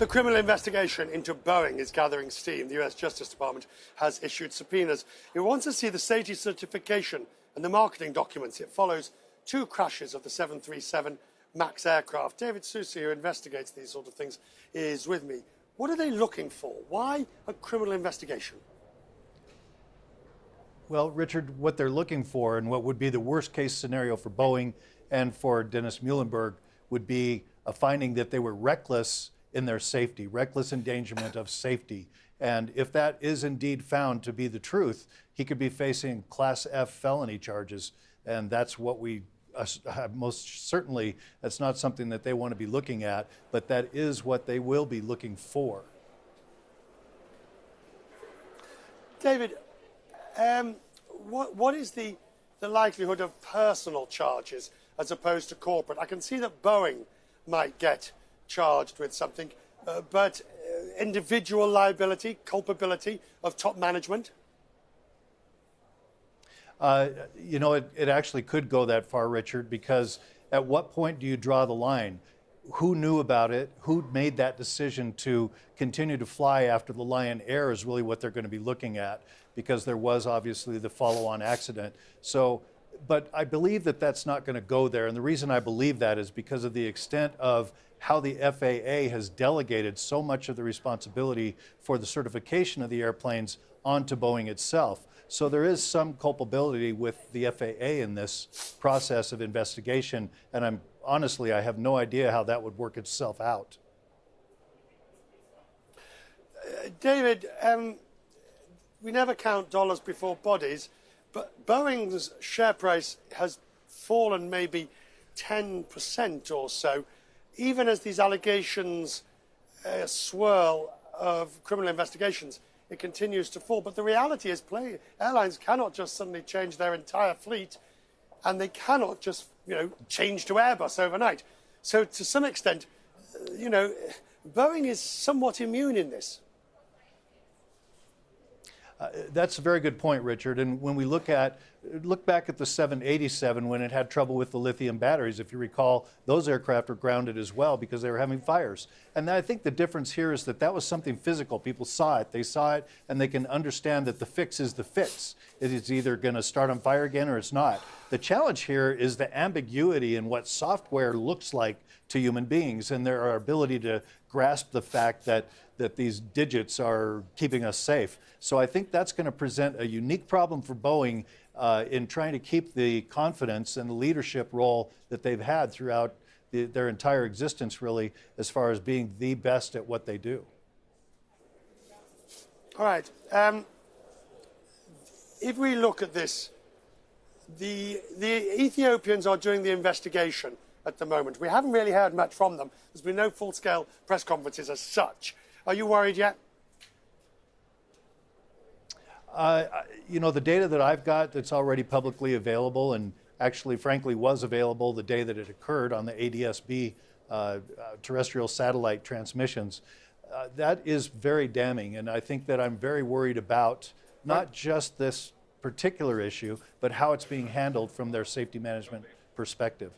The criminal investigation into Boeing is gathering steam. The US Justice Department has issued subpoenas. It wants to see the safety certification and the marketing documents. It follows two crashes of the 737 MAX aircraft. David Soucie, who investigates these sort of things, is with me. What are they looking for? Why a criminal investigation? Well, Richard, what they're looking for and what would be the worst case scenario for Boeing and for Dennis Muilenburg would be a finding that they were reckless in their safety, reckless endangerment of safety. And if that is indeed found to be the truth, he could be facing Class F felony charges. And that's what we most certainly, that's not something that they want to be looking at, but that is what they will be looking for. David, what is the likelihood of personal charges as opposed to corporate? I can see that Boeing might get charged with something, but individual liability, culpability of top management? You know, it actually could go that far, Richard, because at what point do you draw the line? Who knew about it? Who made that decision to continue to fly after the Lion Air is really what they're going to be looking at, because there was obviously the follow-on accident. So, but I believe that that's not going to go there. And the reason I believe that is because of the extent of how the FAA has delegated so much of the responsibility for the certification of the airplanes onto Boeing itself. So there is some culpability with the FAA in this process of investigation, and honestly, I have no idea how that would work itself out. David, we never count dollars before bodies, but Boeing's share price has fallen maybe 10% or so, even as these allegations swirl of criminal investigations. It continues to fall. But the reality is airlines cannot just suddenly change their entire fleet, and they cannot just, change to Airbus overnight. So to some extent, Boeing is somewhat immune in this. That's a very good point, Richard. And when we look back at the 787 when it had trouble with the lithium batteries, if you recall, those aircraft were grounded as well because they were having fires. And I think the difference here is that was something physical. People saw it. They saw it, and they can understand that the fix is the fix. It is either going to start on fire again or it's not. The challenge here is the ambiguity in what software looks like to human beings and their ability to grasp the fact that these digits are keeping us safe. So I think that's going to present a unique problem for Boeing in trying to keep the confidence and the leadership role that they've had throughout their entire existence, really, as far as being the best at what they do. All right. If we look at this, the Ethiopians are doing the investigation at the moment. We haven't really heard much from them. There's been no full-scale press conferences as such. Are you worried yet? The data that I've got that's already publicly available and actually, frankly, was available the day that it occurred on the ADS-B terrestrial satellite transmissions, that is very damning. And I think that I'm very worried about not just this particular issue, but how it's being handled from their safety management perspective.